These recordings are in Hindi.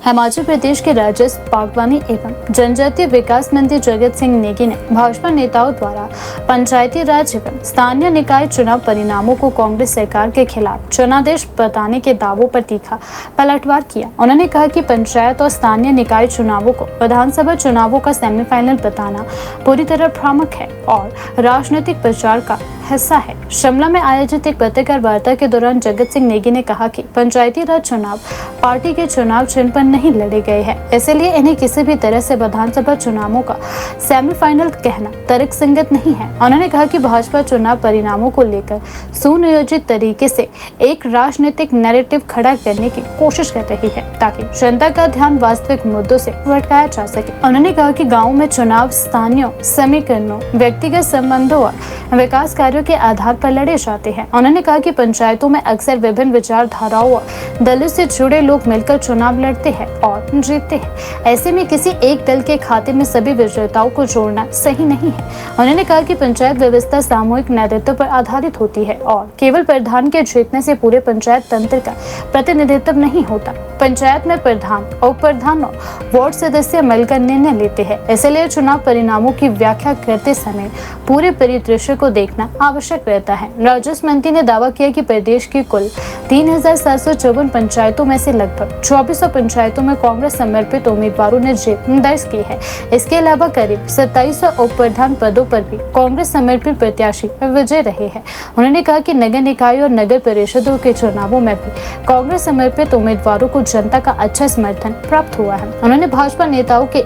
हिमाचल प्रदेश के राजस्व, बागवानी एवं जनजातीय विकास मंत्री जगत सिंह नेगी ने भाजपा नेताओं द्वारा पंचायती राज एवं स्थानीय निकाय चुनाव परिणामों को कांग्रेस सरकार के खिलाफ जनादेश बताने के दावों पर तीखा पलटवार किया। उन्होंने कहा कि पंचायत और स्थानीय निकाय चुनावों को विधानसभा चुनावों का सेमीफाइनल बताना पूरी तरह भ्रामक है और राजनीतिक प्रचार का हिस्सा है। शिमला में आयोजित एक पत्रकार वार्ता के दौरान जगत सिंह नेगी ने कहा कि पंचायती राज चुनाव पार्टी के चुनाव चिन्ह पर नहीं लड़े गए हैं, इसलिए इन्हें किसी भी तरह से विधानसभा चुनावों का सेमीफाइनल कहना तर्कसंगत नहीं है। उन्होंने कहा कि भाजपा चुनाव परिणामों को लेकर सुनियोजित तरीके से एक राजनीतिक नैरेटिव खड़ा करने की कोशिश कर रही है ताकि जनता का ध्यान वास्तविक मुद्दों से भटकाया जा सके। उन्होंने कहा कि गाँव में चुनाव स्थानीय समीकरणों, व्यक्तिगत संबंधों और विकास कार्यों के आधार पर लड़े जाते हैं। उन्होंने कहा कि पंचायतों में अक्सर विभिन्न विचारधाराओं और दलों से जुड़े लोग मिलकर चुनाव लड़ते हैं और जीतते हैं। ऐसे में किसी एक दल के खाते में सभी विजेताओं को जोड़ना सही नहीं है। उन्होंने कहा कि पंचायत व्यवस्था सामूहिक नेतृत्व पर आधारित होती है और केवल प्रधान के जीतने से पूरे पंचायत तंत्र का प्रतिनिधित्व नहीं होता। पंचायत में प्रधान, उप प्रधान और वार्ड सदस्य मिलकर निर्णय लेते हैं, इसलिए चुनाव परिणामों की व्याख्या करते समय पूरे परिदृश्य को देखना आवश्यक रहता है। राजस्व मंत्री ने दावा किया कि प्रदेश की कुल 3754 पंचायतों में से लगभग 2400 पंचायतों में कांग्रेस समर्पित उम्मीदवारों ने जीत दर्ज की है। इसके अलावा करीब 2700 उप प्रधान पदों पर भी कांग्रेस समर्पित प्रत्याशी विजय रहे हैं। उन्होंने कहा कि नगर निकाय और नगर परिषदों के चुनावों में भी कांग्रेस समर्पित उम्मीदवारों को जनता का अच्छा समर्थन प्राप्त हुआ है। उन्होंने भाजपा नेताओं के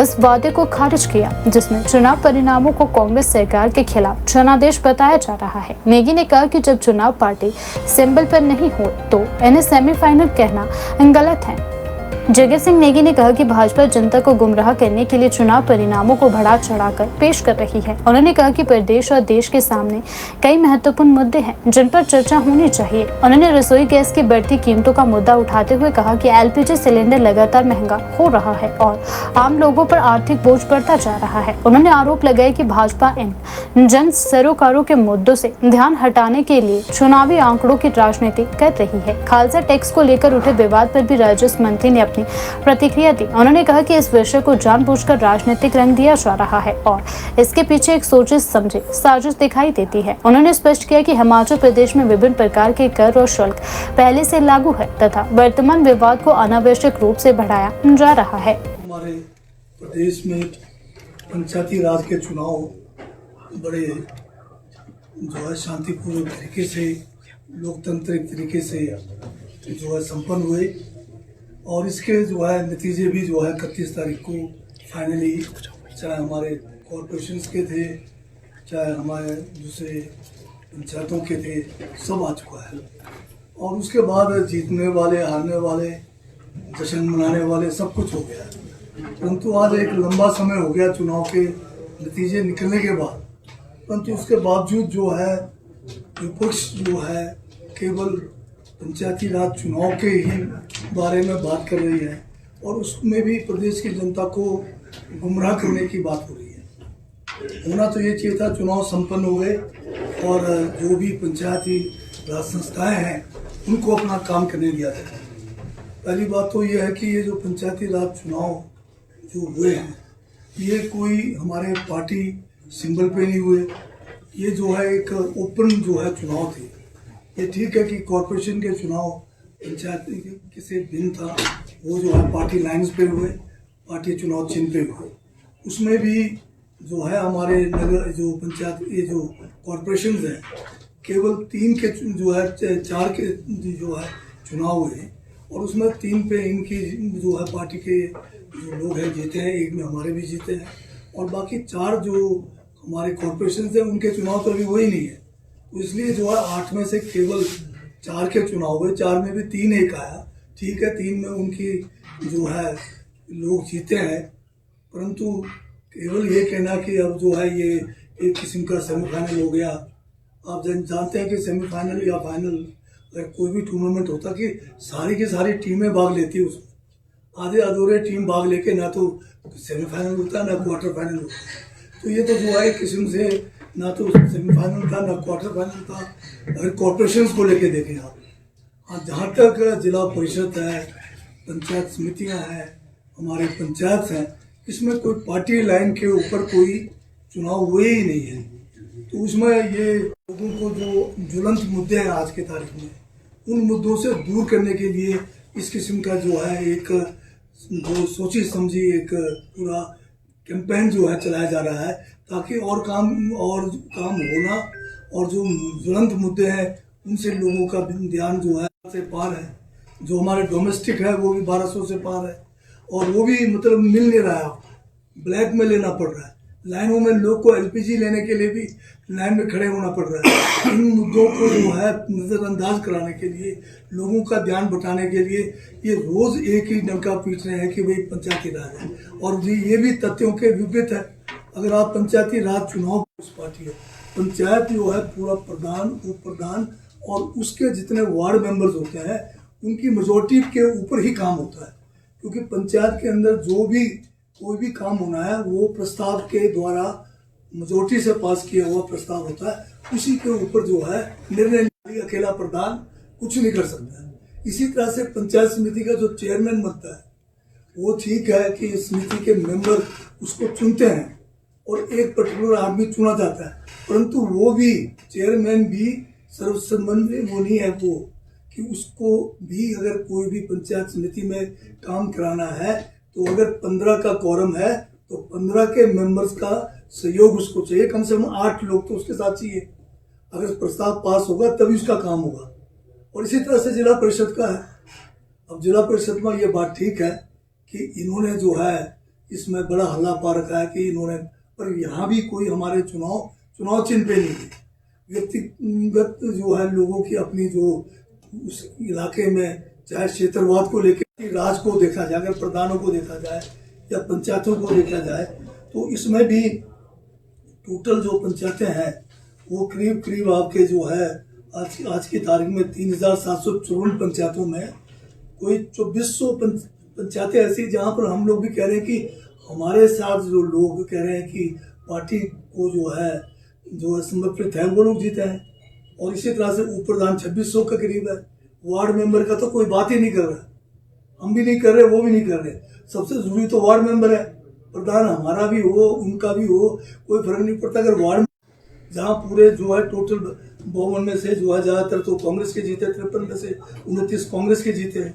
उस वादे को खारिज किया जिसमें चुनाव परिणामों को कांग्रेस सरकार के खिलाफ जनादेश बताया जा रहा है। नेगी ने कहा कि जब चुनाव पार्टी सिंबल पर नहीं हो तो इन्हें सेमीफाइनल कहना गलत है। जगत सिंह नेगी ने कहा कि भाजपा जनता को गुमराह करने के लिए चुनाव परिणामों को बढ़ा चढ़ाकर पेश कर रही है। उन्होंने कहा कि प्रदेश और देश के सामने कई महत्वपूर्ण मुद्दे हैं जिन पर चर्चा होनी चाहिए। उन्होंने रसोई गैस की बढ़ती कीमतों का मुद्दा उठाते हुए कहा कि एलपीजी सिलेंडर लगातार महंगा हो रहा है और आम लोगों पर आर्थिक बोझ बढ़ता जा रहा है। उन्होंने आरोप लगाया कि भाजपा इन जन सरोकारों के मुद्दों से ध्यान हटाने के लिए चुनावी आंकड़ों की राजनीति कर रही है। खालसा टैक्स को लेकर उठे विवाद पर भी राजस्व मंत्री ने प्रतिक्रिया दी। उन्होंने कहा कि इस विषय को जानबूझकर राजनीतिक रंग दिया जा रहा है और इसके पीछे एक सोचे समझे साजिश दिखाई देती है। उन्होंने स्पष्ट किया कि हिमाचल प्रदेश में विभिन्न प्रकार के कर और शुल्क पहले से लागू है तथा वर्तमान विवाद को अनावश्यक रूप से बढ़ाया जा रहा है। हमारे प्रदेश में पंचायती राज के चुनाव बड़े जो है शांतिपूर्ण तरीके से, लोकतांत्रिक तरीके से जो है संपन्न हुए और इसके जो है नतीजे भी जो है 31 तारीख को फाइनली, चाहे हमारे कॉरपोरेशंस के थे, चाहे हमारे दूसरे पंचायतों के थे, सब आ चुका है। और उसके बाद जीतने वाले, हारने वाले, जश्न मनाने वाले सब कुछ हो गया। परंतु आज एक लंबा समय हो गया चुनाव के नतीजे निकलने के बाद, परंतु उसके बावजूद जो है विपक्ष जो है केवल पंचायती राज चुनाव के ही बारे में बात कर रही है और उसमें भी प्रदेश की जनता को गुमराह करने की बात हो रही है। होना तो ये चाहिए था चुनाव संपन्न हो गए और जो भी पंचायती राज संस्थाएं हैं उनको अपना काम करने दिया जाए। पहली बात तो ये है कि ये जो पंचायती राज चुनाव जो हुए हैं ये कोई हमारे पार्टी सिंबल पे नहीं हुए। ये जो है एक ओपन जो है चुनाव थे। ये ठीक है कि कॉरपोरेशन के चुनाव पंचायत किसी भिन्न था, वो जो है पार्टी लाइन्स पे हुए, पार्टी चुनाव चिन्ह पे हुए। उसमें भी जो है हमारे नगर जो पंचायत ये जो कॉरपोरेशन हैं केवल 3 के जो है 4 के जो है चुनाव हुए और उसमें 3 पे इनकी जो है पार्टी के जो लोग हैं जीते हैं, 1 में हमारे भी जीते हैं और बाकी 4 जो हमारे कॉरपोरेशन हैं उनके चुनाव तो अभी वही नहीं है। तो इसलिए जो है 8 में से केवल 4 के चुनाव हुए, 4 में भी 3 एक आया। ठीक है, 3 में उनकी जो है लोग जीते हैं, परंतु केवल ये कहना कि अब जो है ये एक किस्म का सेमीफाइनल हो गया। आप जानते हैं कि सेमीफाइनल या फाइनल अगर कोई भी टूर्नामेंट होता कि सारी की सारी टीमें भाग लेती है उसमें, आधे अधूरे टीम भाग लेके ना तो सेमीफाइनल होता है ना क्वार्टर फाइनल होता है। तो ये तो जो है एक किस्म से ना तो सेमीफाइनल था ना क्वार्टर फाइनल था। अगर कॉरपोरेशन को लेके देखें आप, हाँ, जहाँ तक जिला परिषद है पंचायत समितियां हैं, हमारे पंचायत हैं, इसमें कोई पार्टी लाइन के ऊपर कोई चुनाव हुए ही नहीं है। तो उसमें ये लोगों को जो ज्वलंत मुद्दे हैं आज के तारीख में, उन मुद्दों से दूर करने के लिए इस किस्म का जो है एक जो सोची समझी एक पूरा कैंपेन जो है चलाया जा रहा है, ताकि और काम होना और जो ज्वलंत मुद्दे हैं उनसे लोगों का ध्यान जो है से पार है। जो हमारे डोमेस्टिक है वो भी 1200 से पार है, और वो भी मतलब मिल नहीं रहा है, ब्लैक में लेना पड़ रहा है। लाइनों में लोग को एलपीजी लेने के लिए भी लाइन में खड़े होना पड़ रहा है। इन मुद्दों को जो है नज़रअंदाज कराने के लिए, लोगों का ध्यान बटाने के लिए ये रोज एक ही डंका पीट रहे हैं कि भाई पंचायती राज है, और ये भी तथ्यों के विपरीत है। अगर आप पंचायती राज चुनाव उस पार्टी है, पंचायत जो है पूरा प्रधान, उप प्रधान और उसके जितने वार्ड मेंबर्स होते हैं उनकी मेजोरिटी के ऊपर ही काम होता है, क्योंकि पंचायत के अंदर जो भी कोई भी काम होना है वो प्रस्ताव के द्वारा मेजोरिटी से पास किया हुआ प्रस्ताव होता है, उसी के ऊपर जो है निर्णय अकेला प्रधान कुछ नहीं कर सकता है। इसी तरह से पंचायत समिति का जो चेयरमैन बनता है वो ठीक है कि समिति के मेंबर उसको चुनते हैं और एक पर्टिकुलर आदमी चुना जाता है, परंतु वो भी चेयरमैन भी सर्वसम्मति वो नहीं है वो कि उसको भी अगर कोई भी पंचायत समिति में काम कराना है तो अगर 15 का quorum है तो 15 के मेंबर्स का सहयोग उसको चाहिए, कम से कम 8 लोग तो उसके साथ चाहिए। अगर प्रस्ताव पास होगा तभी उसका काम होगा। और इसी तरह से जिला परिषद का है। अब जिला परिषद में ये बात ठीक है कि इन्होंने जो है इसमें बड़ा हल्ला पा रखा है कि इन्होंने, पर यहाँ भी कोई हमारे चुनाव चिन्ह पे नहीं है। व्यक्तिगत जो है लोगों की अपनी जो उस इलाके में चाहे क्षेत्रवाद को लेकर राज को देखा जाए, अगर प्रधानों को देखा जाए या पंचायतों को देखा जाए, तो इसमें भी टोटल जो पंचायतें हैं वो करीब आपके जो है आज की तारीख में 3754 पंचायतों में कोई 2400 पंचायतें ऐसी जहां पर हम लोग भी कह रहे हैं कि हमारे साथ जो लोग कह रहे हैं कि पार्टी को जो है समर्पित है वो लोग जीते हैं। और इसी तरह से उप प्रधान 2600 के करीब है। वार्ड मेंबर का तो कोई बात ही नहीं कर रहा, हम भी नहीं कर रहे, वो भी नहीं कर रहे। सबसे जरूरी तो वार्ड मेंबर है, प्रधान हमारा भी हो उनका भी हो, कोई फर्क नहीं पड़ता। अगर वार्ड जहाँ पूरे जो है टोटल 52 में से जो है ज्यादातर तो कांग्रेस के जीते, 53 में से 29 कांग्रेस के जीते हैं।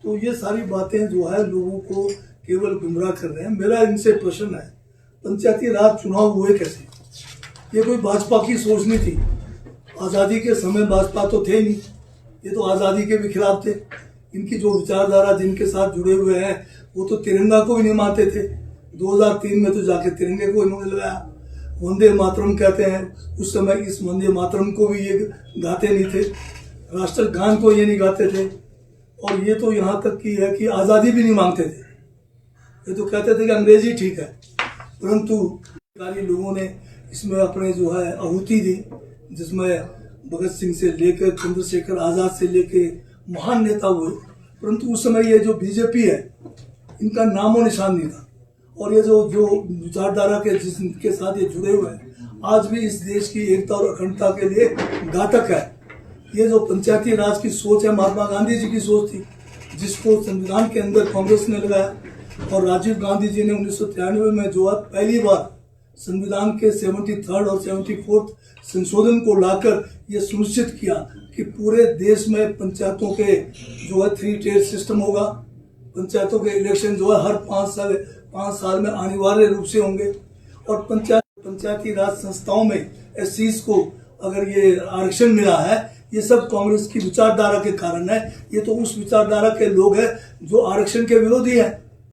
तो ये सारी बातें जो है लोगों को केवल गुमराह कर रहे हैं। मेरा इनसे प्रश्न है, पंचायती राज चुनाव हुए कैसे? ये कोई भाजपा की सोच नहीं थी। आज़ादी के समय भाजपा तो थे नहीं, ये तो आज़ादी के भी खिलाफ थे। इनकी जो विचारधारा जिनके साथ जुड़े हुए हैं वो तो तिरंगा को भी नहीं मानते थे। 2003 में तो जाके तिरंगे को इन्होंने लगाया। वंदे मातरम कहते हैं, उस समय इस वंदे मातरम को भी ये गाते नहीं थे, राष्ट्रगान को ये नहीं गाते थे। और ये तो यहाँ तक की है कि आज़ादी भी नहीं मांगते थे, ये तो कहते थे कि अंग्रेजी ठीक है। परंतु अधिकारी लोगों ने इसमें अपने जो है आहुति दी, जिसमें भगत सिंह से लेकर चंद्रशेखर आज़ाद से लेकर महान नेता हुए। परंतु उस समय ये जो बीजेपी है इनका नामो निशान नहीं था। और ये जो विचारधारा के जिसके साथ ये जुड़े हुए हैं आज भी इस देश की एकता और अखंडता के लिए घातक है। ये जो पंचायती राज की सोच है महात्मा गांधी जी की सोच थी, जिसको संविधान के अंदर कांग्रेस ने लगाया। और राजीव गांधी जी ने 1993 में जो है पहली बार संविधान के 73rd और 74th संशोधन को लाकर ये सुनिश्चित किया कि पूरे देश में पंचायतों के जो है 3-tier सिस्टम होगा। पंचायतों के इलेक्शन जो है हर 5 साल में अनिवार्य रूप से होंगे। और पंचायती राज संस्थाओं में एससीज को अगर ये आरक्षण मिला है, ये सब कांग्रेस की विचारधारा के कारण है। ये तो उस विचारधारा के लोग हैं जो आरक्षण के विरोधी हैं।